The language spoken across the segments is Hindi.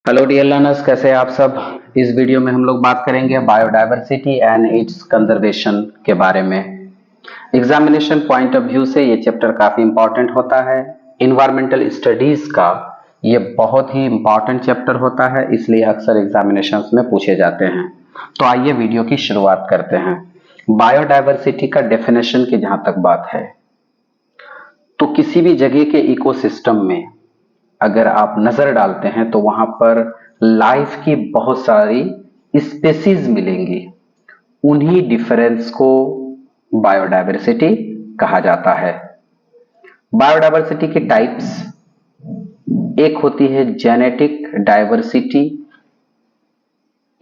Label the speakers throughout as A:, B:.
A: हेलो डियर लर्नर्स, कैसे हैं आप सब। इस वीडियो में हम लोग बात करेंगे बायोडायवर्सिटी एंड इट्स कंजर्वेशन के बारे में। एग्जामिनेशन पॉइंट ऑफ व्यू से ये चैप्टर काफी इंपॉर्टेंट होता है। इन्वायरमेंटल स्टडीज का ये बहुत ही इंपॉर्टेंट चैप्टर होता है, इसलिए अक्सर एग्जामिनेशंस में पूछे जाते हैं। तो आइए वीडियो की शुरुआत करते हैं। बायोडायवर्सिटी का डेफिनेशन की जहां तक बात है, तो किसी भी जगह के इकोसिस्टम में अगर आप नजर डालते हैं तो वहां पर लाइफ की बहुत सारी स्पेसीज मिलेंगी। उन्हीं डिफरेंस को बायोडायवर्सिटी कहा जाता है। बायोडायवर्सिटी के टाइप्स, एक होती है जेनेटिक डाइवर्सिटी,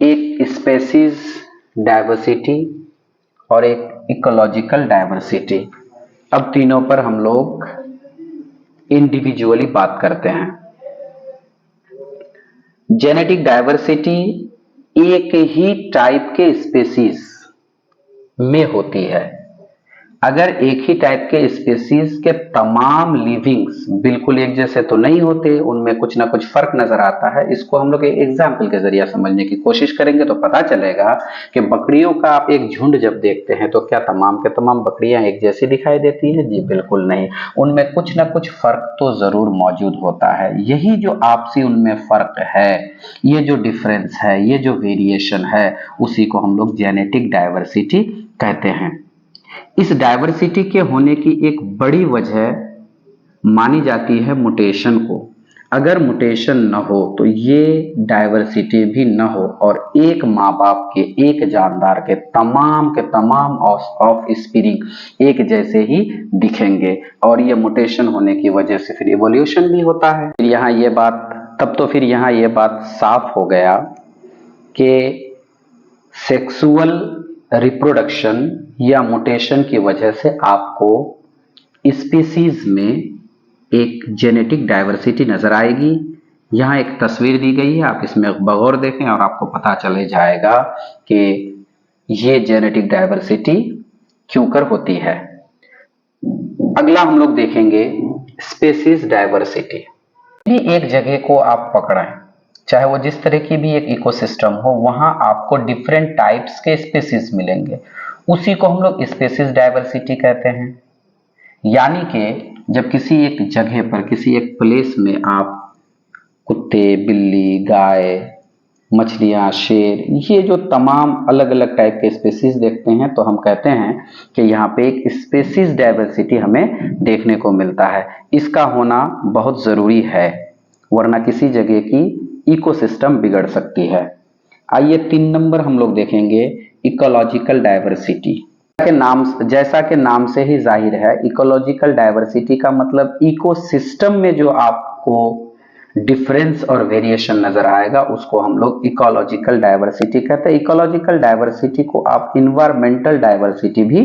A: एक स्पेसीज डाइवर्सिटी और एक इकोलॉजिकल डाइवर्सिटी। अब तीनों पर हम लोग इंडिविजुअली बात करते हैं। जेनेटिक डाइवर्सिटी एक ही टाइप के स्पेसीज में होती है। अगर एक ही टाइप के स्पेसीज के तमाम लिविंग्स बिल्कुल एक जैसे तो नहीं होते, उनमें कुछ ना कुछ फर्क नजर आता है। इसको हम लोग एक एग्जाम्पल के जरिए समझने की कोशिश करेंगे तो पता चलेगा कि बकरियों का आप एक झुंड जब देखते हैं तो क्या तमाम के तमाम बकरियां एक जैसी दिखाई देती है? जी बिल्कुल नहीं, उनमें कुछ ना कुछ फर्क तो जरूर मौजूद होता है। यही जो आपसी उनमें फर्क है, ये जो डिफरेंस है, ये जो वेरिएशन है, उसी को हम लोग जेनेटिक डाइवर्सिटी कहते हैं। इस डाइवर्सिटी के होने की एक बड़ी वजह मानी जाती है मुटेशन को। अगर मुटेशन न हो तो ये डाइवर्सिटी भी न हो और एक माँ बाप के, एक जानदार के तमाम ऑफ स्प्रिंग एक जैसे ही दिखेंगे, और ये मुटेशन होने की वजह से फिर इवोल्यूशन भी होता है। फिर यहाँ ये बात, तब तो फिर यहाँ ये बात साफ हो गया कि सेक्सुअल रिप्रोडक्शन या मुटेशन की वजह से आपको स्पीसीज में एक जेनेटिक डाइवर्सिटी नजर आएगी। यहाँ एक तस्वीर दी गई है, आप इसमें बगौर देखें और आपको पता चले जाएगा कि ये जेनेटिक डाइवर्सिटी क्यों कर होती है। अगला हम लोग देखेंगे स्पीसीज डाइवर्सिटी। एक जगह को आप पकड़ें, चाहे वो जिस तरह की भी एक इकोसिस्टम हो, वहां आपको डिफरेंट टाइप्स के स्पीसीज मिलेंगे। उसी को हम लोग स्पीसीज डाइवर्सिटी कहते हैं। यानी कि जब किसी एक जगह पर, किसी एक प्लेस में आप कुत्ते, बिल्ली, गाय, मछलियां, शेर, ये जो तमाम अलग अलग टाइप के स्पीसीज देखते हैं, तो हम कहते हैं कि यहाँ पे एक स्पीसीज डाइवर्सिटी हमें देखने को मिलता है। इसका होना बहुत जरूरी है, वरना किसी जगह की इकोसिस्टम बिगड़ सकती है। आइए 3 नंबर हम लोग देखेंगे इकोलॉजिकल डाइवर्सिटी के नाम, जैसा कि नाम से ही जाहिर है, इकोलॉजिकल डाइवर्सिटी का मतलब इकोसिस्टम में जो आपको डिफरेंस और वेरिएशन नजर आएगा उसको हम लोग इकोलॉजिकल डाइवर्सिटी कहते हैं। इकोलॉजिकल डाइवर्सिटी को आप इन्वायरमेंटल डाइवर्सिटी भी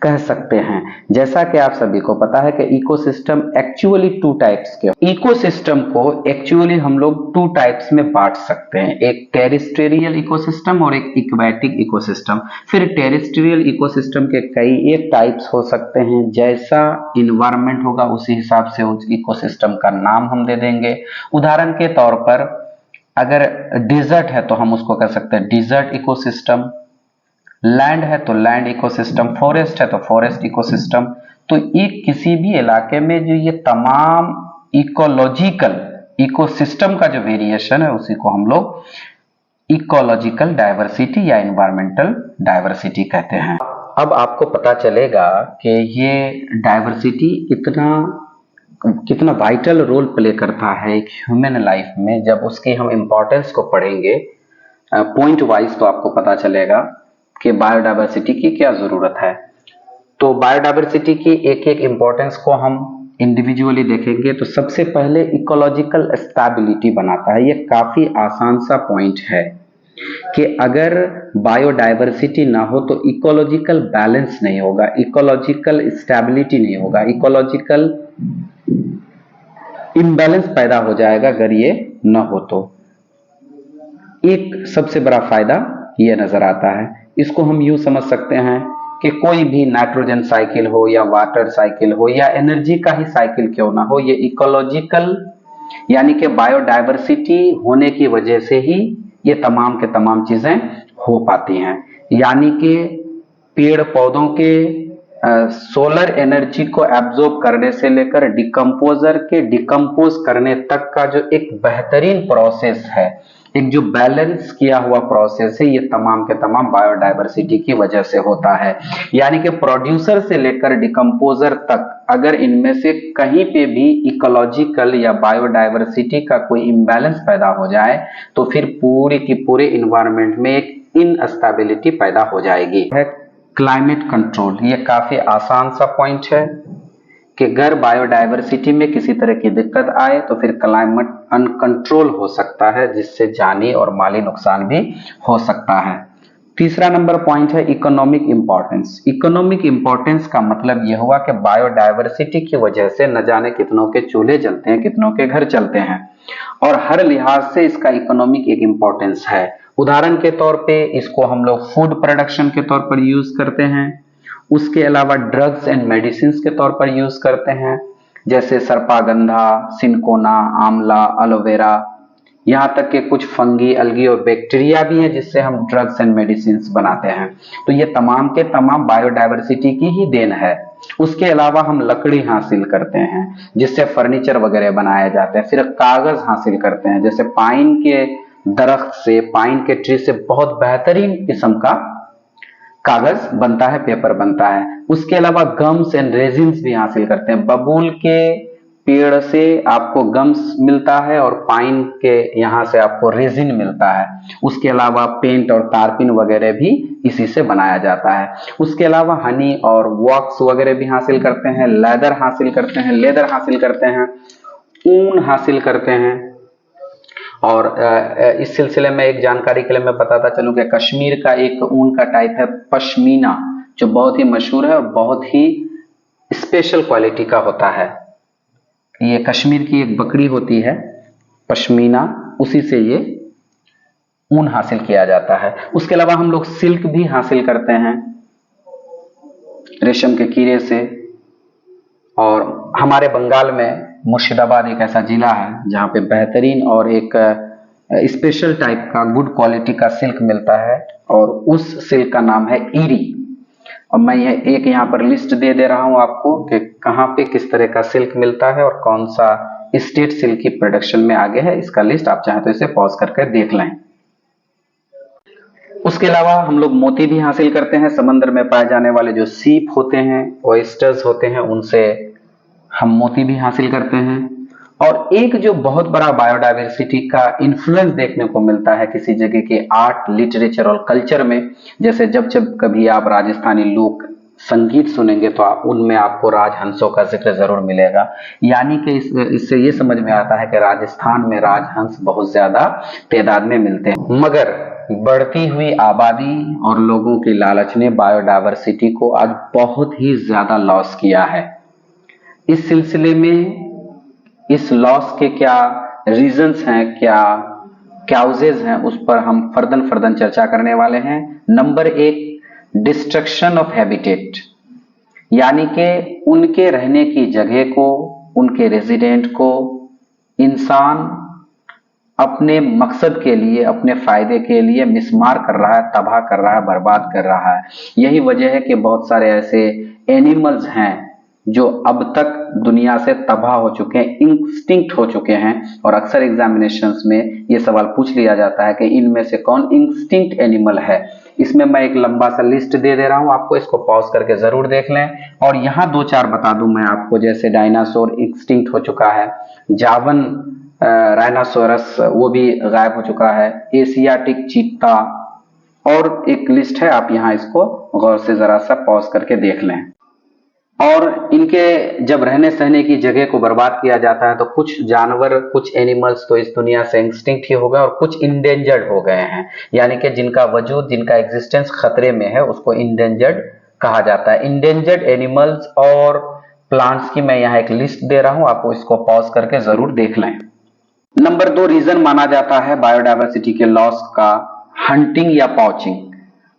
A: कह सकते हैं। जैसा कि आप सभी को पता है कि इकोसिस्टम एक्चुअली 2 टाइप्स के, इकोसिस्टम को एक्चुअली हम लोग 2 टाइप्स में बांट सकते हैं, एक टेरेस्ट्रियल इकोसिस्टम और एक एक्वेटिक इकोसिस्टम। फिर टेरेस्ट्रियल इकोसिस्टम के कई एक टाइप्स हो सकते हैं, जैसा इन्वायरमेंट होगा उसी हिसाब से उस इकोसिस्टम का नाम हम दे देंगे। उदाहरण के तौर पर अगर डिजर्ट है तो हम उसको कह सकते हैं डिजर्ट इकोसिस्टम, लैंड है तो लैंड इकोसिस्टम, फॉरेस्ट है तो फॉरेस्ट इकोसिस्टम। तो ये किसी भी इलाके में जो ये तमाम इकोलॉजिकल इकोसिस्टम का जो वेरिएशन है उसी को हम लोग इकोलॉजिकल डाइवर्सिटी या एनवायरमेंटल डाइवर्सिटी कहते हैं। अब आपको पता चलेगा कि ये डाइवर्सिटी कितना वाइटल रोल प्ले करता है एक ह्यूमन लाइफ में। जब उसके हम इम्पोर्टेंस को पढ़ेंगे पॉइंट वाइज तो आपको पता चलेगा कि बायोडायवर्सिटी की क्या जरूरत है। तो बायोडायवर्सिटी की एक एक इम्पोर्टेंस को हम इंडिविजुअली देखेंगे तो सबसे पहले इकोलॉजिकल स्टेबिलिटी बनाता है। ये काफी आसान सा पॉइंट है कि अगर बायोडायवर्सिटी ना हो तो इकोलॉजिकल बैलेंस नहीं होगा, इकोलॉजिकल स्टेबिलिटी नहीं होगा, इकोलॉजिकल इम्बैलेंस पैदा हो जाएगा अगर ये न हो तो। एक सबसे बड़ा फायदा ये नजर आता है। इसको हम यूं समझ सकते हैं कि कोई भी नाइट्रोजन साइकिल हो या वाटर साइकिल हो या एनर्जी का ही साइकिल क्यों ना हो, ये इकोलॉजिकल यानी कि बायोडायवर्सिटी होने की वजह से ही ये तमाम के तमाम चीजें हो पाती हैं। यानी कि पेड़ पौधों के सोलर एनर्जी को एब्जॉर्ब करने से लेकर डिकम्पोजर के डिकम्पोज करने तक का जो एक बेहतरीन प्रोसेस है, एक जो बैलेंस किया हुआ प्रोसेस है, ये तमाम के तमाम बायोडायवर्सिटी की वजह से होता है। यानी कि प्रोड्यूसर से लेकर डिकम्पोजर तक अगर इनमें से कहीं पे भी इकोलॉजिकल या बायोडायवर्सिटी का कोई इम्बैलेंस पैदा हो जाए तो फिर पूरे की पूरे इन्वायरमेंट में एक इनस्टेबिलिटी पैदा हो जाएगी। क्लाइमेट कंट्रोल, ये काफी आसान सा पॉइंट है कि अगर बायोडायवर्सिटी में किसी तरह की दिक्कत आए तो फिर क्लाइमेट अनकंट्रोल हो सकता है, जिससे जानी और माली नुकसान भी हो सकता है। तीसरा नंबर पॉइंट है इकोनॉमिक इंपॉर्टेंस। इकोनॉमिक इंपॉर्टेंस का मतलब यह हुआ कि बायोडायवर्सिटी की वजह से न जाने कितनों के चूल्हे जलते हैं, कितनों के घर चलते हैं, और हर लिहाज से इसका इकोनॉमिक एक इंपॉर्टेंस है। उदाहरण के तौर पे इसको हम लोग फूड प्रोडक्शन के तौर पर यूज करते हैं, उसके अलावा ड्रग्स एंड मेडिसिन के तौर पर यूज करते हैं, जैसे सर्पागंधा, सिनकोना, आंवला, एलोवेरा, यहाँ तक कि कुछ फंगी, अलगी और बैक्टीरिया भी हैं जिससे हम ड्रग्स एंड मेडिसिन बनाते हैं। तो ये तमाम के तमाम बायोडायवर्सिटी की ही देन है। उसके अलावा हम लकड़ी हासिल करते हैं जिससे फर्नीचर वगैरह बनाए जाते हैं, फिर कागज हासिल करते हैं, जैसे पाइन के दरख्त से, पाइन के ट्री से बहुत बेहतरीन किस्म का कागज बनता है, पेपर बनता है। उसके अलावा गम्स एंड रेजिन्स भी हासिल करते हैं। बबूल के पेड़ से आपको गम्स मिलता है और पाइन के यहाँ से आपको रेजिन मिलता है। उसके अलावा पेंट और टारपिन वगैरह भी इसी से बनाया जाता है। उसके अलावा हनी और वॉक्स वगैरह भी हासिल करते हैं, लेदर हासिल करते हैं, लेदर हासिल करते हैं, ऊन हासिल करते हैं। और इस सिलसिले में एक जानकारी के लिए मैं बताता चलूं कि कश्मीर का एक ऊन का टाइप है पश्मीना, जो बहुत ही मशहूर है और बहुत ही स्पेशल क्वालिटी का होता है। ये कश्मीर की एक बकरी होती है पश्मीना, उसी से ये ऊन हासिल किया जाता है। उसके अलावा हम लोग सिल्क भी हासिल करते हैं रेशम के कीड़े से। और हमारे बंगाल में मुर्शिदाबाद एक ऐसा जिला है जहाँ पे बेहतरीन और एक स्पेशल टाइप का गुड क्वालिटी का सिल्क मिलता है, और उस सिल्क का नाम है ईरी। और मैं एक यहाँ पर लिस्ट दे दे रहा हूँ आपको कि कहाँ पे किस तरह का सिल्क मिलता है और कौन सा स्टेट सिल्क की प्रोडक्शन में आगे है। इसका लिस्ट आप चाहें तो इसे पॉज करके देख लें। उसके अलावा हम लोग मोती भी हासिल करते हैं। समंदर में पाए जाने वाले जो सीप होते हैं, ऑयस्टर्स होते हैं, उनसे हम मोती भी हासिल करते हैं। और एक जो बहुत बड़ा बायोडायवर्सिटी का इन्फ्लुएंस देखने को मिलता है किसी जगह के आर्ट, लिटरेचर और कल्चर में, जैसे जब जब कभी आप राजस्थानी लोक संगीत सुनेंगे तो उनमें आपको राजहंसों का जिक्र जरूर मिलेगा। यानी कि इससे ये समझ में आता है कि राजस्थान में राजहंस बहुत ज्यादा तादाद में मिलते हैं। मगर बढ़ती हुई आबादी और लोगों की लालच ने बायोडायवर्सिटी को आज बहुत ही ज्यादा लॉस किया है। इस सिलसिले में इस लॉस के क्या रीजंस हैं, क्या काउजेज हैं, उस पर हम फर्दन चर्चा करने वाले हैं। नंबर 1, डिस्ट्रक्शन ऑफ हैबिटेट, यानी कि उनके रहने की जगह को, उनके रेजिडेंट को इंसान अपने मकसद के लिए, अपने फायदे के लिए मिसमार कर रहा है, तबाह कर रहा है, बर्बाद कर रहा है। यही वजह है कि बहुत सारे ऐसे एनिमल्स हैं जो अब तक दुनिया से तबाह हो चुके हैं, इंस्टिंक्ट हो चुके हैं। और अक्सर एग्जामिनेशंस में ये सवाल पूछ लिया जाता है कि इनमें से कौन इंस्टिंक्ट एनिमल है। इसमें मैं एक लंबा सा लिस्ट दे दे रहा हूं आपको, इसको पॉज करके जरूर देख लें। और यहाँ 2-4 बता दूं मैं आपको, जैसे डायनासोर एक्सटिंक्ट हो चुका है, जावन राइनासोरस वो भी गायब हो चुका है, एशियाटिक चीता, और एक लिस्ट है, आप यहाँ इसको गौर से जरा सा पॉज करके देख लें। और इनके जब रहने सहने की जगह को बर्बाद किया जाता है तो कुछ जानवर, कुछ एनिमल्स तो इस दुनिया से एक्सटिंक्ट ही हो गए और कुछ इंडेंजर्ड हो गए हैं, यानी कि जिनका वजूद, जिनका एग्जिस्टेंस खतरे में है, उसको इंडेंजर्ड कहा जाता है। इंडेंजर्ड एनिमल्स और प्लांट्स की मैं यहाँ एक लिस्ट दे रहा हूं, आपको इसको पॉज करके जरूर देख लें। नंबर 2 रीजन माना जाता है बायोडायवर्सिटी के लॉस का हंटिंग या पॉचिंग।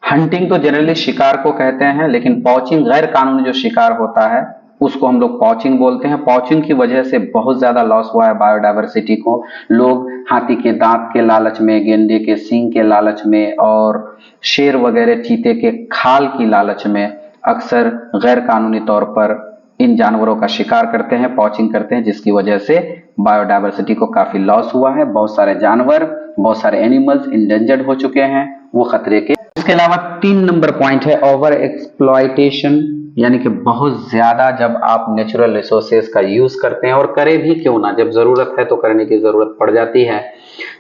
A: हंटिंग तो जनरली शिकार को कहते हैं, लेकिन पॉचिंग गैर कानूनी जो शिकार होता है उसको हम लोग पॉचिंग बोलते हैं। पॉचिंग की वजह से बहुत ज्यादा लॉस हुआ है बायोडायवर्सिटी को। लोग हाथी के दांत के लालच में, गेंडे के सींग के लालच में और शेर वगैरह चीते के खाल की लालच में अक्सर गैर कानूनी तौर पर इन जानवरों का शिकार करते हैं, पॉचिंग करते हैं, जिसकी वजह से बायोडायवर्सिटी को काफी लॉस हुआ है। बहुत सारे जानवर, बहुत सारे एनिमल्स इंडेंजर्ड हो चुके हैं, वो खतरे के। इसके अलावा 3 नंबर पॉइंट है ओवर एक्सप्लॉयटेशन, यानी कि बहुत ज्यादा जब आप नेचुरल रिसोर्सेज का यूज करते हैं, और करें भी क्यों ना, जब जरूरत है तो करने की जरूरत पड़ जाती है।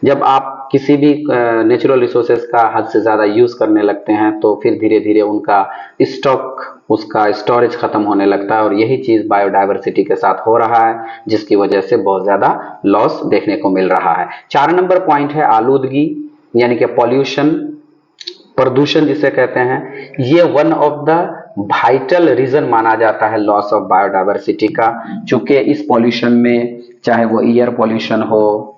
A: जब आप किसी भी नेचुरल रिसोर्सेज का हद से ज्यादा यूज करने लगते हैं तो फिर धीरे धीरे उनका स्टॉक, उसका स्टोरेज खत्म होने लगता है, और यही चीज बायोडायवर्सिटी के साथ हो रहा है, जिसकी वजह से बहुत ज्यादा लॉस देखने को मिल रहा है। 4 नंबर पॉइंट है आलूदगी, यानी कि पॉल्यूशन, प्रदूषण जिसे कहते हैं। ये one of the vital reason माना जाता है लॉस ऑफ बायोडायवर्सिटी का, चूंकि इस पॉल्यूशन में चाहे वो एयर पॉल्यूशन हो,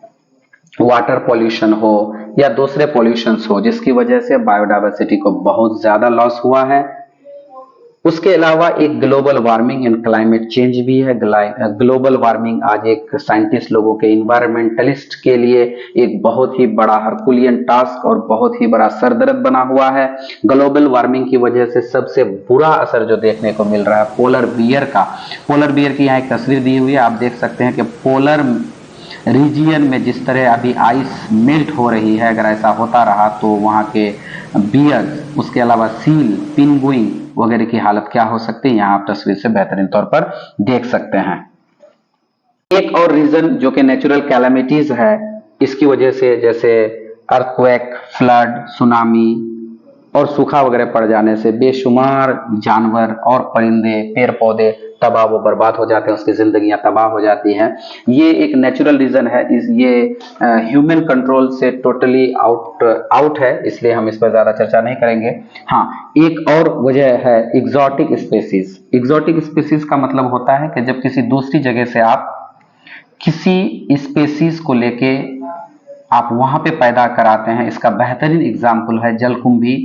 A: वाटर पॉल्यूशन हो या दूसरे पॉल्यूशंस हो, जिसकी वजह से बायोडायवर्सिटी को बहुत ज्यादा लॉस हुआ है। उसके अलावा एक global warming and climate change भी है। ग्लोबल वार्मिंग आज एक साइंटिस्ट लोगों के, इन्वायरमेंटलिस्ट के लिए एक बहुत ही बड़ा हरकुलियन टास्क और बहुत ही बड़ा सरदर्द बना हुआ है। ग्लोबल वार्मिंग की वजह से सबसे बुरा असर जो देखने को मिल रहा है पोलर बियर का। पोलर बियर की यहाँ एक तस्वीर दी हुई है, आप देख सकते हैं कि पोलर रीजियन में जिस तरह अभी आइस मेल्ट हो रही है, अगर ऐसा होता रहा तो वहाँ के बियर्स, उसके अलावा सील, पिंगुइन वगैरह की हालत क्या हो सकती है, यहाँ आप तस्वीर से बेहतरीन तौर पर देख सकते हैं। एक और रीजन जो कि नेचुरल कैलामिटीज है, इसकी वजह से जैसे अर्थक्वेक, फ्लड, सुनामी और सूखा वगैरह पड़ जाने से बेशुमार जानवर और परिंदे, पेड़ पौधे तबाह व बर्बाद हो जाते हैं, उसकी जिंदगियां तबाह हो जाती हैं। ये एक नेचुरल रीजन है, ये ह्यूमन कंट्रोल से टोटली आउट है, इसलिए हम इस पर ज्यादा चर्चा नहीं करेंगे। हाँ, एक और वजह है एग्जॉटिक स्पेसीज। एग्जॉटिक स्पेसीज का मतलब होता है कि जब किसी दूसरी जगह से आप किसी स्पेसीज को लेके आप वहां पे पैदा कराते हैं। इसका बेहतरीन एग्जाम्पल है जलकुंभी,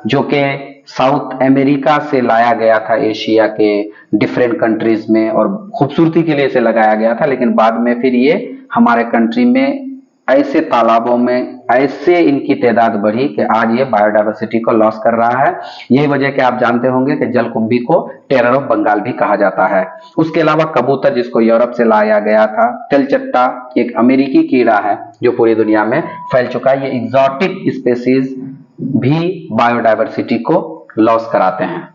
A: जो कि साउथ अमेरिका से लाया गया था एशिया के डिफरेंट कंट्रीज में, और खूबसूरती के लिए इसे लगाया गया था, लेकिन बाद में फिर ये हमारे कंट्री में ऐसे तालाबों में ऐसे इनकी तादाद बढ़ी कि आज ये बायोडायवर्सिटी को लॉस कर रहा है। यही वजह कि आप जानते होंगे कि जलकुंभी को टेरर ऑफ बंगाल भी कहा जाता है। उसके अलावा कबूतर, जिसको यूरोप से लाया गया था, तिलचट्टा एक अमेरिकी कीड़ा है जो पूरी दुनिया में फैल चुका है। ये एग्जॉटिक स्पेसीज भी बायोडायवर्सिटी को लॉस कराते हैं।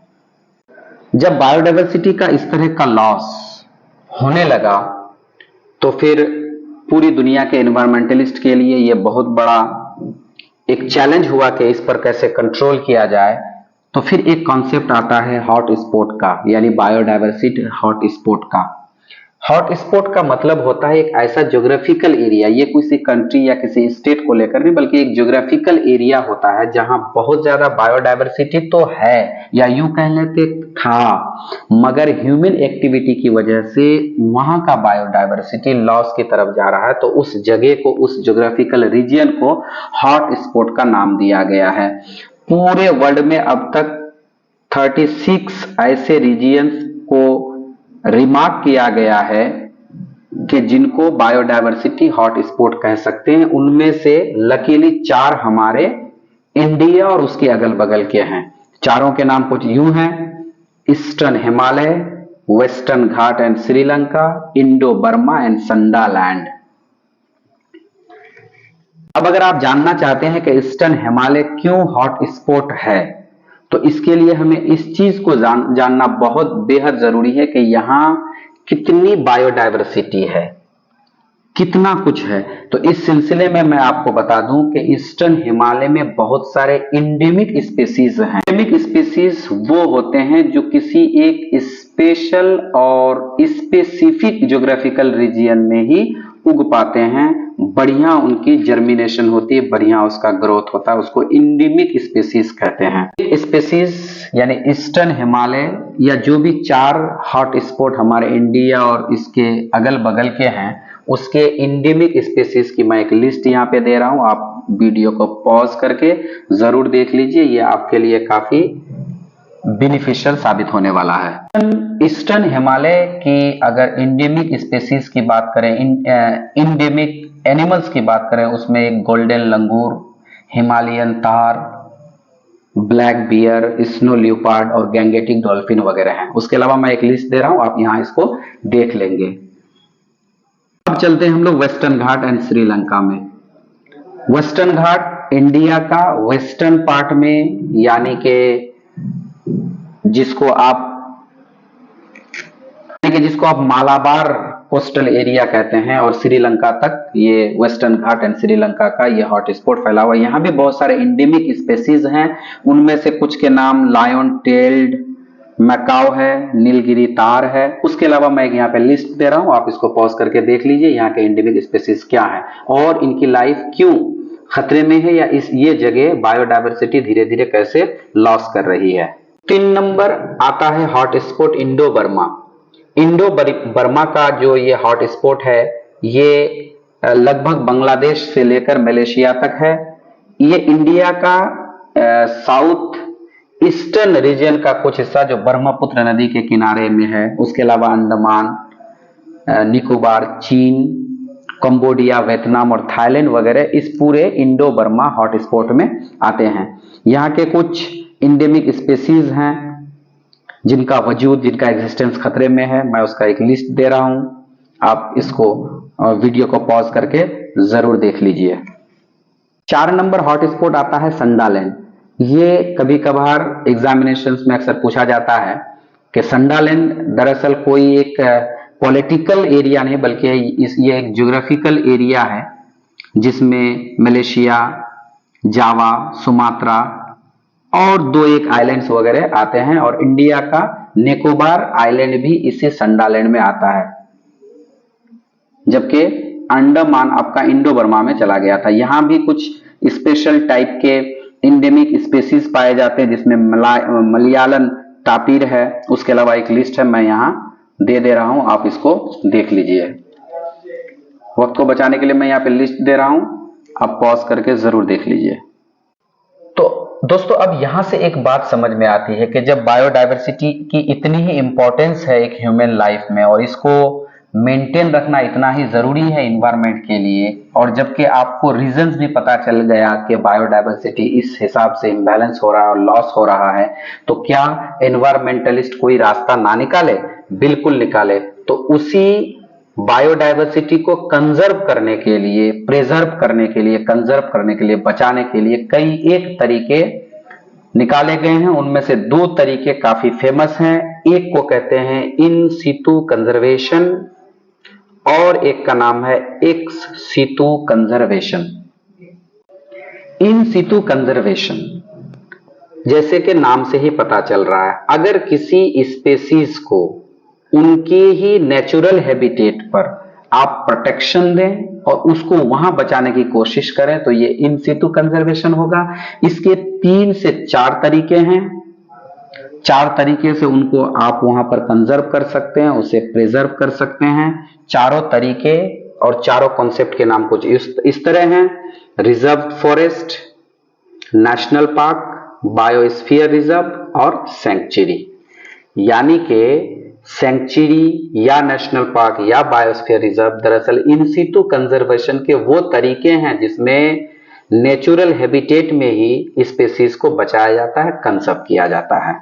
A: जब बायोडायवर्सिटी का इस तरह का लॉस होने लगा तो फिर पूरी दुनिया के एनवायरमेंटलिस्ट के लिए यह बहुत बड़ा एक चैलेंज हुआ कि इस पर कैसे कंट्रोल किया जाए। तो फिर एक कॉन्सेप्ट आता है हॉट स्पॉट का, यानी बायोडायवर्सिटी हॉट स्पॉट का। हॉट स्पॉट का मतलब होता है एक ऐसा ज्योग्राफिकल एरिया, ये किसी कंट्री या किसी स्टेट को लेकर नहीं, बल्कि एक ज्योग्राफिकल एरिया होता है जहां बहुत ज्यादा बायोडायवर्सिटी तो है, या यूं कह लेते था, मगर ह्यूमन एक्टिविटी की वजह से वहां का बायोडायवर्सिटी लॉस की तरफ जा रहा है। तो उस जगह को, उस ज्योग्राफिकल रीजन को हॉट स्पॉट का नाम दिया गया है। पूरे वर्ल्ड में अब तक 36 ऐसे रीजियंस को रिमार्क किया गया है कि जिनको बायोडायवर्सिटी हॉट स्पॉट कह सकते हैं। उनमें से लकीली 4 हमारे इंडिया और उसके अगल बगल के हैं। चारों के नाम कुछ यूं हैं: eastern Himalaya, western Ghat and Sri Lanka, Indo Burma and Sundaland. अब अगर आप जानना चाहते हैं कि ईस्टर्न हिमालय क्यों हॉट स्पॉट है, तो इसके लिए हमें इस चीज को जानना बहुत बेहद जरूरी है कि यहां कितनी बायोडायवर्सिटी है, कितना कुछ है। तो इस सिलसिले में मैं आपको बता दूं कि ईस्टर्न हिमालय में बहुत सारे इंडेमिक स्पीसीज हैं। इंडेमिक स्पीसीज वो होते हैं जो किसी एक स्पेशल और स्पेसिफिक ज्योग्राफिकल रीजन में ही उग पाते हैं, बढ़िया उनकी जर्मिनेशन होती है, बढ़िया उसका ग्रोथ होता है, उसको इंडेमिक स्पीसीज कहते हैं। स्पीसीज यानी ईस्टर्न हिमालय या जो भी 4 हॉट स्पॉट हमारे इंडिया और इसके अगल बगल के हैं, उसके इंडेमिक स्पीसीज की मैं एक लिस्ट यहाँ पे दे रहा हूँ। आप वीडियो को पॉज करके जरूर देख लीजिए, ये आपके लिए काफी बेनिफिशियल साबित होने वाला है। ईस्टर्न हिमालय की अगर इंडेमिक स्पेसीज की बात करें, इंडेमिक एनिमल्स की बात करें, उसमें एक गोल्डन लंगूर, हिमालयन तार, ब्लैक बियर, स्नो लियोपार्ड और गैंगेटिक डॉल्फिन वगैरह हैं। उसके अलावा मैं एक लिस्ट दे रहा हूं, आप यहां इसको देख लेंगे। अब चलते हैं हम लोग वेस्टर्न घाट एंड श्रीलंका में। वेस्टर्न घाट इंडिया का वेस्टर्न पार्ट में, यानी कि जिसको आप मालाबार कोस्टल एरिया कहते हैं, और श्रीलंका तक ये वेस्टर्न घाट एंड श्रीलंका का ये हॉटस्पॉट फैला हुआ है। यहाँ भी बहुत सारे इंडेमिक स्पेसीज हैं, उनमें से कुछ के नाम लायन टेल्ड मैकाओ है, नीलगिरी तार है। उसके अलावा मैं यहाँ पे लिस्ट दे रहा हूँ, आप इसको पॉज करके देख लीजिए यहाँ के इंडेमिक स्पेसीज क्या है और इनकी लाइफ क्यों खतरे में है, या ये जगह बायोडायवर्सिटी धीरे धीरे कैसे लॉस कर रही है। 3 नंबर आता है hotspot Indo Burma. Indo Burma का जो ये हॉटस्पॉट है, ये लगभग बांग्लादेश से लेकर मलेशिया तक है। ये इंडिया का साउथ ईस्टर्न रीजन का कुछ हिस्सा जो ब्रह्मपुत्र नदी के किनारे में है। उसके अलावा अंडमान, निकोबार, चीन, कंबोडिया, वियतनाम और थाईलैंड वगैरह इस पूरे इंडो बर्मा हॉटस्पॉट में आते हैं। यहाँ के कुछ इंडेमिक स्पेसीज हैं जिनका वजूद, जिनका एग्जिस्टेंस खतरे में है। मैं उसका एक लिस्ट दे रहा हूं, आप इसको वीडियो को पॉज करके जरूर देख लीजिए। 4 नंबर हॉटस्पॉट आता है संडालैंड। ये कभी कभार एग्जामिनेशंस में अक्सर पूछा जाता है कि संडालैंड दरअसल कोई एक पॉलिटिकल एरिया नहीं, बल्कि ये एक ज्योग्राफिकल एरिया है जिसमें मलेशिया, जावा, सुमात्रा और 2-1 आइलैंड्स वगैरह आते हैं, और इंडिया का निकोबार आइलैंड भी इसी संडालैंड में आता है, जबकि अंडमान आपका इंडो बर्मा में चला गया था। यहां भी कुछ स्पेशल टाइप के इंडेमिक स्पेसीज पाए जाते हैं, जिसमें मलयालम टापीर है। उसके अलावा एक लिस्ट है, मैं यहां दे रहा हूं, आप इसको देख लीजिए। वक्त को बचाने के लिए मैं यहाँ पे लिस्ट दे रहा हूं, आप पॉज करके जरूर देख लीजिए। तो दोस्तों, अब यहां से एक बात समझ में आती है कि जब बायोडायवर्सिटी की इतनी ही इंपॉर्टेंस है एक ह्यूमन लाइफ में, और इसको मेंटेन रखना इतना ही जरूरी है इन्वायरमेंट के लिए, और जबकि आपको रीजंस भी पता चल गया कि बायोडायवर्सिटी इस हिसाब से इम्बैलेंस हो रहा है और लॉस हो रहा है, तो क्या एनवायरमेंटलिस्ट कोई रास्ता ना निकाले? बिल्कुल निकाले। तो उसी बायोडायवर्सिटी को कंजर्व करने के लिए, प्रिजर्व करने के लिए, कंजर्व करने के लिए, बचाने के लिए कई एक तरीके निकाले गए हैं। उनमें से 2 तरीके काफी फेमस हैं। एक को कहते हैं इन सीटू कंजर्वेशन और एक का नाम है ex situ conservation. In situ conservation, जैसे कि नाम से ही पता चल रहा है, अगर किसी स्पेसीज को उनके ही नेचुरल हैबिटेट पर आप प्रोटेक्शन दें और उसको वहां बचाने की कोशिश करें, तो ये इन सिटू कंजर्वेशन होगा। इसके 3 से 4 तरीके हैं। 4 तरीके से उनको आप वहां पर कंजर्व कर सकते हैं, उसे प्रिजर्व कर सकते हैं। चारों तरीके और चारों कॉन्सेप्ट के नाम कुछ इस तरह हैं: reserve forest, national park, biosphere reserve और सैंक्चुरी। यानी कि सैंक्चुरी या नेशनल पार्क या बायोस्फीयर रिजर्व दरअसल इन सीटू कंजर्वेशन के वो तरीके हैं जिसमें नेचुरल हैबिटेट में ही स्पेसीज को बचाया जाता है, कंजर्व किया जाता है।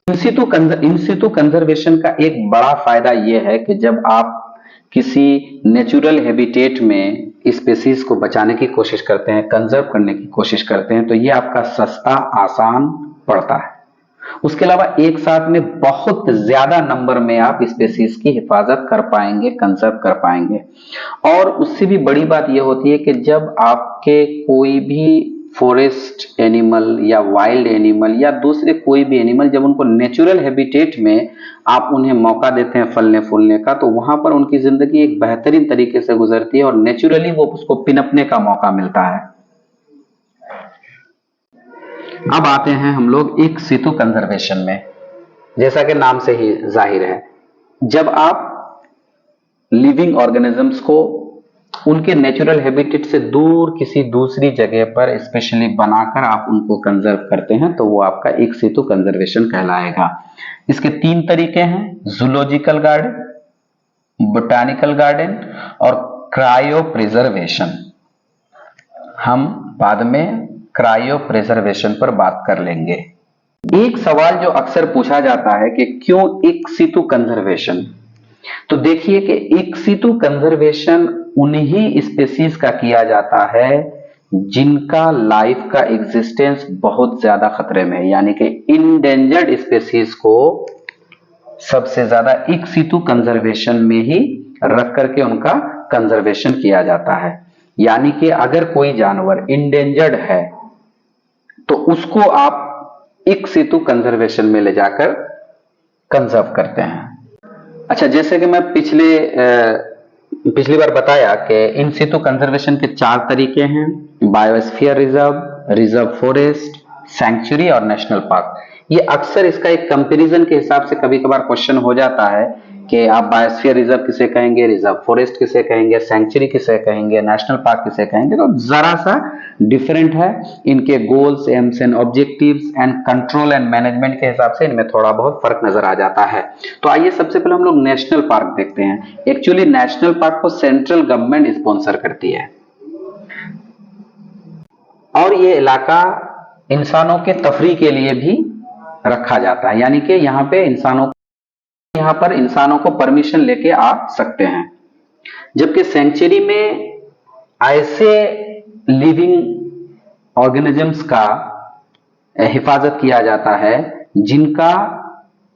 A: इन सीटू कंजर्वेशन का एक बड़ा फायदा यह है कि जब आप किसी नेचुरल हैबिटेट में स्पेसीज को बचाने की कोशिश करते हैं, कंजर्व करने की कोशिश करते हैं, तो यह आपका सस्ता, आसान पड़ता है। उसके अलावा एक साथ में बहुत ज्यादा नंबर में आप स्पेसीज की हिफाजत कर पाएंगे, कंजर्व कर पाएंगे। और उससे भी बड़ी बात यह होती है कि जब आपके कोई भी फॉरेस्ट एनिमल या वाइल्ड एनिमल या दूसरे कोई भी एनिमल, जब उनको नेचुरल हैबिटेट में आप उन्हें मौका देते हैं फलने फूलने का, तो वहां पर उनकी जिंदगी एक बेहतरीन तरीके से गुजरती है और नेचुरली वो उसको पिनपने का मौका मिलता है। अब आते हैं हम लोग एक सीटू कंजर्वेशन में। जैसा कि नाम से ही जाहिर है, जब आप लिविंग ऑर्गेनिजम्स को उनके नेचुरल हैबिटेट से दूर किसी दूसरी जगह पर स्पेशली बनाकर आप उनको कंजर्व करते हैं तो वो आपका इन सितु कंजर्वेशन कहलाएगा। इसके 3 तरीके हैं, जूलॉजिकल गार्डन, बोटानिकल गार्डन और क्रायो प्रिजर्वेशन। हम बाद में क्रायो प्रिजर्वेशन पर बात कर लेंगे। एक सवाल जो अक्सर पूछा जाता है कि क्यों इन सितु कंजर्वेशन, तो देखिए कि इन सितु कंजर्वेशन उन्हीं स्पीशीज का किया जाता है जिनका लाइफ का एग्जिस्टेंस बहुत ज्यादा खतरे में है, यानी कि इंडेंजर्ड स्पीशीज को सबसे ज्यादा इन सितु कंजर्वेशन में ही रख करके उनका कंजर्वेशन किया जाता है। यानी कि अगर कोई जानवर इंडेंजर्ड है तो उसको आप इन सितु कंजर्वेशन में ले जाकर कंजर्व करते हैं। अच्छा, जैसे कि मैं पिछली बार बताया कि इन सितु कंजर्वेशन के 4 तरीके हैं, biosphere reserve, reserve forest, sanctuary और नेशनल पार्क। ये अक्सर इसका एक कंपैरिजन के हिसाब से कभी कभार क्वेश्चन हो जाता है कि आप बायोस्फीयर रिजर्व किसे कहेंगे, रिजर्व फॉरेस्ट किसे कहेंगे, सैंक्चुरी किसे कहेंगे, नेशनल पार्क किसे कहेंगे। तो जरा सा डिफरेंट है, इनके goals, AIIMS and objectives and control and management के हिसाब से इनमें थोड़ा बहुत फर्क नजर आ जाता है। तो आइए सबसे पहले हम लोग नेशनल पार्क देखते हैं। एक्चुअली नेशनल पार्क को सेंट्रल गवर्नमेंट स्पॉन्सर करती है और ये इलाका इंसानों के तफरी के लिए भी रखा जाता है, यानी कि यहाँ पर इंसानों को परमिशन लेके आ सकते हैं। जबकि सेंचुरी में ऐसे लिविंग ऑर्गेनिजम्स का हिफाजत किया जाता है जिनका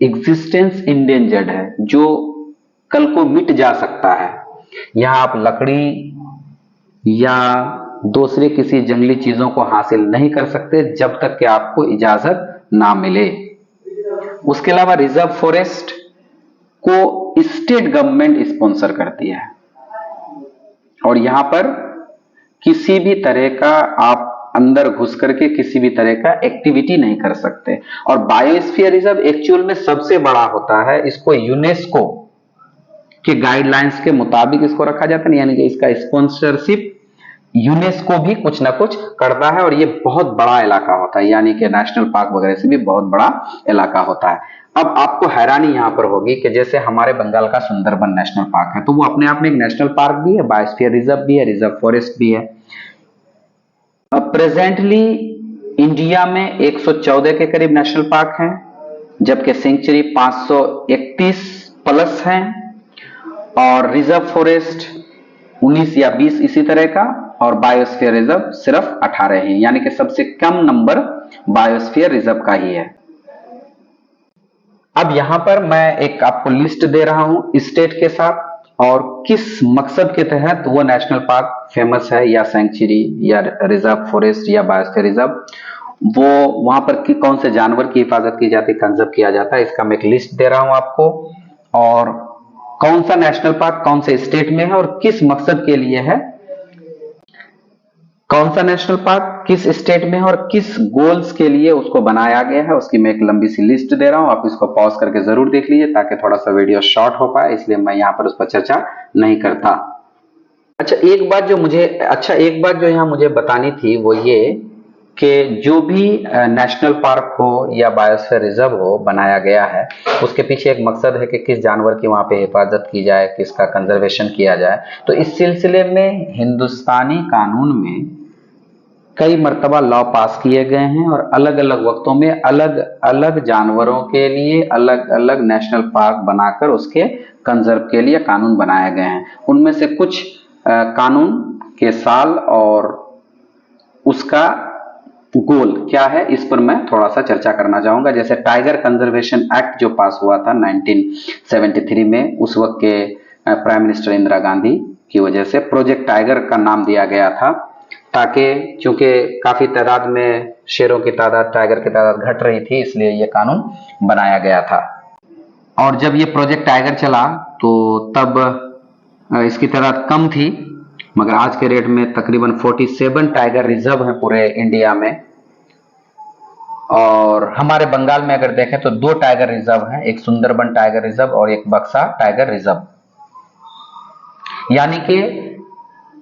A: एग्जिस्टेंस इंडेंजर्ड है, जो कल को मिट जा सकता है। यहां आप लकड़ी या दूसरे किसी जंगली चीजों को हासिल नहीं कर सकते जब तक कि आपको इजाजत ना मिले। उसके अलावा रिजर्व फॉरेस्ट को स्टेट गवर्नमेंट स्पॉन्सर करती है और यहां पर किसी भी तरह का आप अंदर घुस करके किसी भी तरह का एक्टिविटी नहीं कर सकते। और बायोस्फीयर रिजर्व एक्चुअल में सबसे बड़ा होता है, इसको यूनेस्को के गाइडलाइंस के मुताबिक इसको रखा जाता है, यानी कि इसका स्पॉन्सरशिप यूनेस्को भी कुछ ना कुछ करता है और ये बहुत बड़ा इलाका होता है, यानी कि नेशनल पार्क वगैरह से भी बहुत बड़ा इलाका होता है। अब आपको हैरानी यहां पर होगी कि जैसे हमारे बंगाल का सुंदरबन नेशनल पार्क है, तो वो अपने आप में एक नेशनल पार्क भी है, बायोस्फीयर रिजर्व भी है, रिजर्व फॉरेस्ट भी है। अब प्रेजेंटली इंडिया में 114 के करीब नेशनल पार्क हैं, जबकि सेंचुरी 531 प्लस हैं और रिजर्व फॉरेस्ट 19 या 20 इसी तरह का, और बायोस्फीयर रिजर्व सिर्फ 18 है, यानी कि सबसे कम नंबर बायोस्फीयर रिजर्व का ही है। अब यहां पर मैं एक आपको लिस्ट दे रहा हूं स्टेट के साथ और किस मकसद के तहत वो नेशनल पार्क फेमस है या सैंक्चुरी या रिजर्व फॉरेस्ट या बायोस्फीयर रिजर्व, वो वहां पर कौन से जानवर की हिफाजत की जाती है, कंजर्व किया जाता है, इसका मैं एक लिस्ट दे रहा हूं आपको। और कौन सा नेशनल पार्क कौन से स्टेट में है और किस मकसद के लिए है, कौन सा नेशनल पार्क किस स्टेट में है और किस गोल्स के लिए उसको बनाया गया है, उसकी मैं एक लंबी सी लिस्ट दे रहा हूं। आप इसको पॉज करके जरूर देख लीजिए ताकि थोड़ा सा वीडियो शॉर्ट हो पाए, इसलिए मैं यहां पर उस पर चर्चा नहीं करता। एक बात जो यहां मुझे बतानी थी वो ये कि जो भी नेशनल पार्क हो या बायोस्फीयर रिजर्व हो बनाया गया है, उसके पीछे एक मकसद है कि किस जानवर की वहां पे हिफाजत की जाए, किसका कंजर्वेशन किया जाए। तो इस सिलसिले में हिंदुस्तानी कानून में कई मर्तबा लॉ पास किए गए हैं और अलग अलग वक्तों में अलग अलग जानवरों के लिए अलग अलग नेशनल पार्क बनाकर उसके कंजर्व के लिए कानून बनाए गए हैं। उनमें से कुछ कानून के साल और उसका गोल क्या है, इस पर मैं थोड़ा सा चर्चा करना चाहूंगा। जैसे टाइगर कंजर्वेशन एक्ट जो पास हुआ था 1973 में, उस वक्त के प्राइम मिनिस्टर इंदिरा गांधी की वजह से प्रोजेक्ट टाइगर का नाम दिया गया था, ताकि चूंकि काफी तादाद में शेरों की तादाद, टाइगर की तादाद घट रही थी, इसलिए यह कानून बनाया गया था। और जब ये प्रोजेक्ट टाइगर चला तो तब इसकी तादाद कम थी, मगर आज के रेट में तकरीबन 47 टाइगर रिजर्व हैं पूरे इंडिया में। और हमारे बंगाल में अगर देखें तो 2 टाइगर रिजर्व हैं, एक सुंदरबन टाइगर रिजर्व और एक बक्सा टाइगर रिजर्व। यानी कि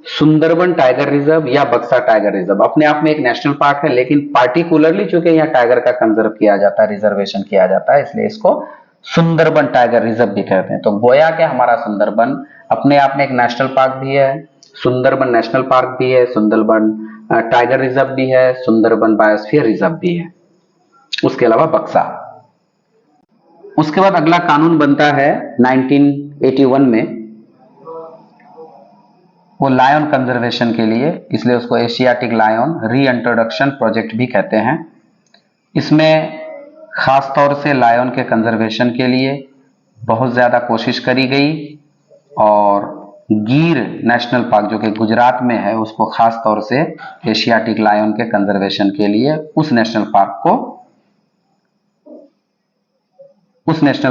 A: सुंदरबन टाइगर रिजर्व या बक्सा टाइगर रिजर्व अपने आप में एक नेशनल पार्क है, लेकिन पार्टिकुलरली चूंकि यहाँ टाइगर का कंजर्व किया जाता है, रिजर्वेशन किया जाता है, इसलिए इसको सुंदरबन टाइगर रिजर्व भी कहते हैं। तो गोया के हमारा सुंदरबन अपने आप में एक नेशनल पार्क भी है, सुंदरबन नेशनल पार्क भी है, सुंदरबन टाइगर रिजर्व भी है, सुंदरबन बायोस्फीयर रिजर्व भी है, उसके अलावा बक्सा। उसके बाद अगला कानून बनता है 1981 में, वो लायन कंजर्वेशन के लिए, इसलिए उसको एशियाटिक लायन रीइंट्रोडक्शन प्रोजेक्ट भी कहते हैं। इसमें खास तौर से लायन के कंजर्वेशन के लिए बहुत ज्यादा कोशिश करी गई और गिर नेशनल पार्क जो कि गुजरात में है, उसको खास तौर से एशियाटिक लायन के कंजर्वेशन के लिए उस नेशनल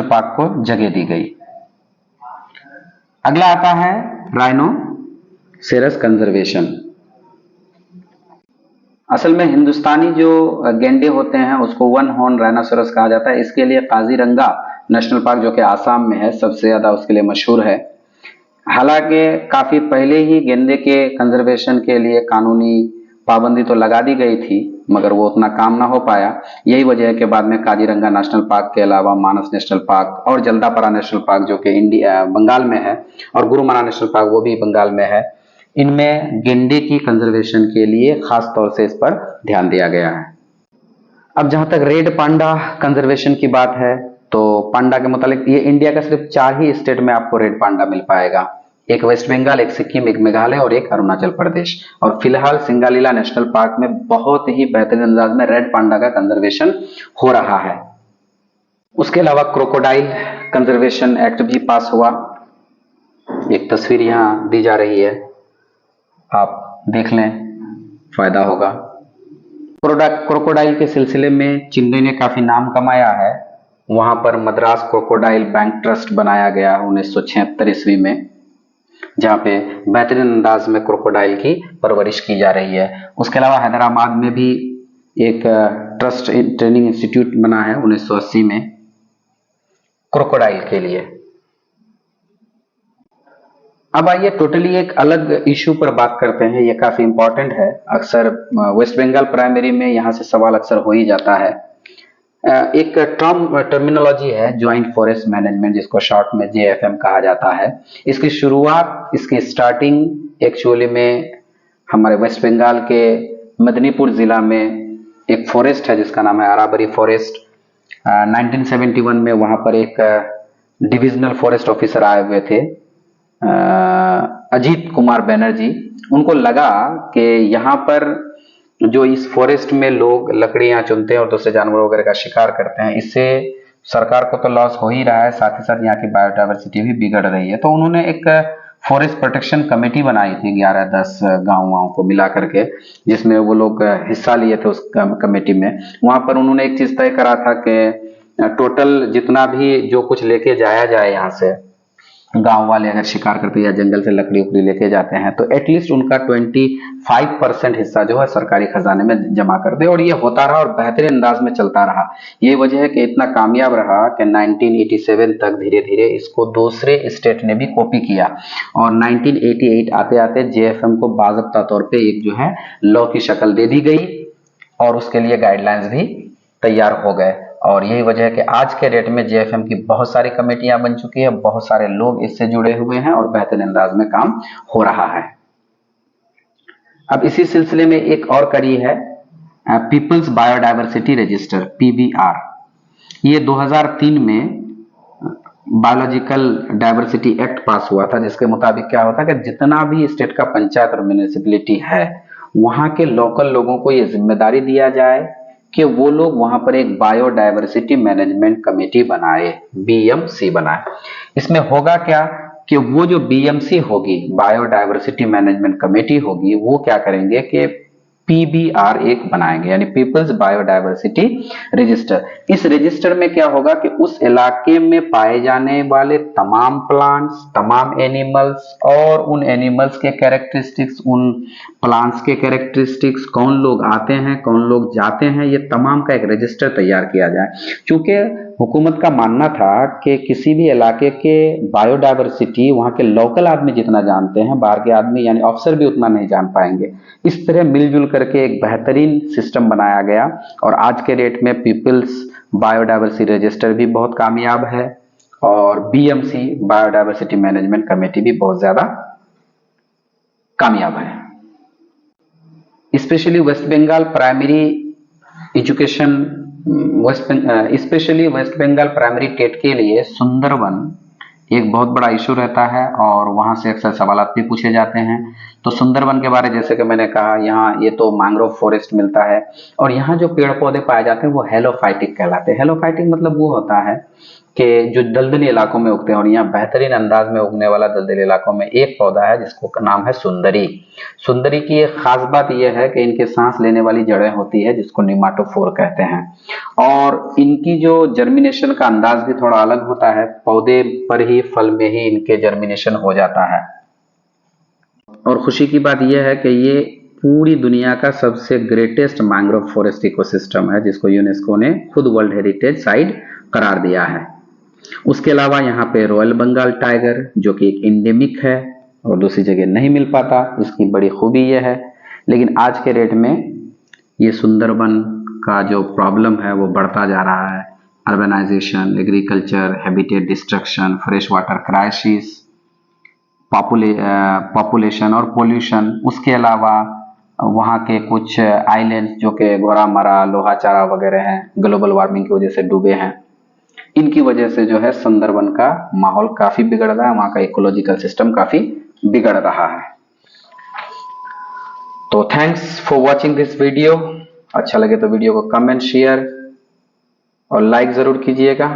A: पार्क को जगह दी गई। अगला आता है राइनोसेरस कंजर्वेशन। असल में हिंदुस्तानी जो गेंडे होते हैं उसको वन हॉर्न राइनोसेरस कहा जाता है। इसके लिए काजीरंगा नेशनल पार्क जो कि आसाम में है सबसे ज्यादा उसके लिए मशहूर है। हालांकि काफी पहले ही गेंडे के कंजर्वेशन के लिए कानूनी पाबंदी तो लगा दी गई थी, मगर वो उतना काम ना हो पाया। यही वजह है कि बाद में काजीरंगा नेशनल पार्क के अलावा मानस नेशनल पार्क और जल्दापरा नेशनल पार्क जो कि बंगाल में है, और गुरुमारा नेशनल पार्क वो भी बंगाल में है, इनमें गेंडे की कंजर्वेशन के लिए खास तौर से इस पर ध्यान दिया गया है। अब जहां तक रेड पांडा कंजर्वेशन की बात है, तो पांडा के मुतालिक ये इंडिया का सिर्फ 4 ही स्टेट में आपको रेड पांडा मिल पाएगा, एक वेस्ट बंगाल, एक सिक्किम, एक मेघालय और एक अरुणाचल प्रदेश। और फिलहाल सिंगालीला नेशनल पार्क में बहुत ही बेहतरीन अंदाज में रेड पांडा का कंजर्वेशन हो रहा है। उसके अलावा क्रोकोडाइल कंजर्वेशन एक्ट भी पास हुआ, एक तस्वीर यहां दी जा रही है, आप देख लें, फायदा होगा। क्रोकोडाइल के सिलसिले में चेन्नई ने काफी नाम कमाया है। वहां पर मद्रास क्रोकोडाइल बैंक ट्रस्ट बनाया गया 1976 ईस्वी में, जहां पे बेहतरीन अंदाज में क्रोकोडाइल की परवरिश की जा रही है। उसके अलावा हैदराबाद में भी एक ट्रस्ट ट्रेनिंग इंस्टीट्यूट बना है 1980 में क्रोकोडाइल के लिए। अब आइए टोटली एक अलग इश्यू पर बात करते हैं, ये काफी इंपॉर्टेंट है। अक्सर वेस्ट बंगाल प्राइमरी में यहां से सवाल अक्सर हो ही जाता है। एक टर्मिनोलॉजी है ज्वाइंट फॉरेस्ट मैनेजमेंट, जिसको शॉर्ट में JFM कहा जाता है। इसकी शुरुआत, इसकी स्टार्टिंग एक्चुअली में हमारे वेस्ट बंगाल के मेदिनीपुर जिला में एक फॉरेस्ट है जिसका नाम है अराबरी फॉरेस्ट। 1971 में वहां पर एक डिविजनल फॉरेस्ट ऑफिसर आए हुए थे, अजीत कुमार बनर्जी। उनको लगा कि यहाँ पर जो इस फॉरेस्ट में लोग लकड़ियां चुनते हैं और दूसरे जानवरों वगैरह का शिकार करते हैं, इससे सरकार को तो लॉस हो ही रहा है, साथ ही साथ यहाँ की बायोडायवर्सिटी भी बिगड़ रही है। तो उन्होंने एक फॉरेस्ट प्रोटेक्शन कमेटी बनाई थी 11-10 गांवों को मिला करके, जिसमें वो लोग हिस्सा लिए थे उस कमेटी में। वहां पर उन्होंने एक चीज तय करा था कि टोटल जितना भी जो कुछ लेके जाया जाए, यहाँ से गांव वाले अगर शिकार करते या जंगल से लकड़ी उकड़ी लेके जाते हैं, तो एटलीस्ट उनका 25% हिस्सा जो है सरकारी खजाने में जमा कर दे। और ये होता रहा और बेहतरीन अंदाज में चलता रहा। ये वजह है कि इतना कामयाब रहा कि 1987 तक धीरे धीरे इसको दूसरे स्टेट ने भी कॉपी किया, और 1988 आते आते JFM को बाज़ाब्ता तौर पे एक जो है लॉ की शक्ल दे दी गई और उसके लिए गाइडलाइंस भी तैयार हो गए। और यही वजह है कि आज के डेट में JFM की बहुत सारी कमेटियां बन चुकी है, बहुत सारे लोग इससे जुड़े हुए हैं और बेहतरीन अंदाज में काम हो रहा है। अब इसी सिलसिले में एक और कड़ी है पीपल्स बायोडायवर्सिटी रजिस्टर, PBR। ये 2003 में बायोलॉजिकल डायवर्सिटी एक्ट पास हुआ था, जिसके मुताबिक क्या होता है कि जितना भी स्टेट का पंचायत और म्युनिसिपैलिटी है, वहां के लोकल लोगों को ये जिम्मेदारी दिया जाए कि वो लोग वहां पर एक बायोडायवर्सिटी मैनेजमेंट कमेटी बनाए, BMC बनाए। इसमें होगा क्या कि वो जो BMC होगी, बायोडायवर्सिटी मैनेजमेंट कमेटी होगी, वो क्या करेंगे कि PBR एक बनाएंगे, यानी पीपल्स बायोडायवर्सिटी रजिस्टर। इस रजिस्टर में क्या होगा कि उस इलाके में पाए जाने वाले तमाम प्लांट्स, तमाम एनिमल्स और उन एनिमल्स के कैरेक्टरिस्टिक्स, उन प्लांट्स के कैरेक्टरिस्टिक्स, कौन लोग आते हैं कौन लोग जाते हैं, ये तमाम का एक रजिस्टर तैयार किया जाए। क्योंकि हुकूमत का मानना था कि किसी भी इलाके के बायोडायवर्सिटी वहाँ के लोकल आदमी जितना जानते हैं, बाहर के आदमी यानी अफसर भी उतना नहीं जान पाएंगे। इस तरह मिलजुल करके एक बेहतरीन सिस्टम बनाया गया और आज के डेट में पीपल्स बायोडायवर्सिटी रजिस्टर भी बहुत कामयाब है और बीएमसी बायोडायवर्सिटी मैनेजमेंट कमेटी भी बहुत ज्यादा कामयाब है। Specially West Bengal primary education, specially West Bengal primary TET के लिए सुंदरवन एक बहुत बड़ा इशू रहता है और वहां से अक्सर सवालात भी पूछे जाते हैं। तो सुंदरवन के बारे जैसे कि मैंने कहा, यहाँ ये तो मैंग्रोव फॉरेस्ट मिलता है और यहाँ जो पेड़ पौधे पाए जाते हैं वो हेलोफाइटिक कहलाते हैं। हेलोफाइटिक मतलब वो होता है कि जो दलदली इलाकों में उगते हैं और यहाँ बेहतरीन अंदाज में उगने वाला दलदली इलाकों में एक पौधा है जिसको नाम है सुंदरी। सुंदरी की एक खास बात यह है कि इनके सांस लेने वाली जड़ें होती है जिसको निमाटोफोर कहते हैं और इनकी जो जर्मिनेशन का अंदाज भी थोड़ा अलग होता है, पौधे पर ही फल में ही इनके जर्मिनेशन हो जाता है। और खुशी की बात यह है कि ये पूरी दुनिया का सबसे ग्रेटेस्ट मैंग्रोव फॉरेस्ट इकोसिस्टम है जिसको यूनेस्को ने खुद वर्ल्ड हेरिटेज साइट करार दिया है। उसके अलावा यहाँ पे रॉयल बंगाल टाइगर जो कि एक इंडेमिक है और दूसरी जगह नहीं मिल पाता, इसकी बड़ी खूबी यह है। लेकिन आज के डेट में ये सुंदरबन का जो प्रॉब्लम है वो बढ़ता जा रहा है। Urbanisation, agriculture, habitat destruction, fresh water crisis, population और पोल्यूशन, उसके अलावा वहाँ के कुछ आइलैंड्स जो कि घोरामरा, लोहाचारा वगैरह हैं, ग्लोबल वार्मिंग की वजह से डूबे हैं। इनकी वजह से जो है सुंदरबन का माहौल काफी बिगड़ रहा है, वहाँ का इकोलॉजिकल सिस्टम काफी बिगड़ रहा है। तो thanks for watching this video. अच्छा लगे तो वीडियो को कमेंट, शेयर और लाइक जरूर कीजिएगा।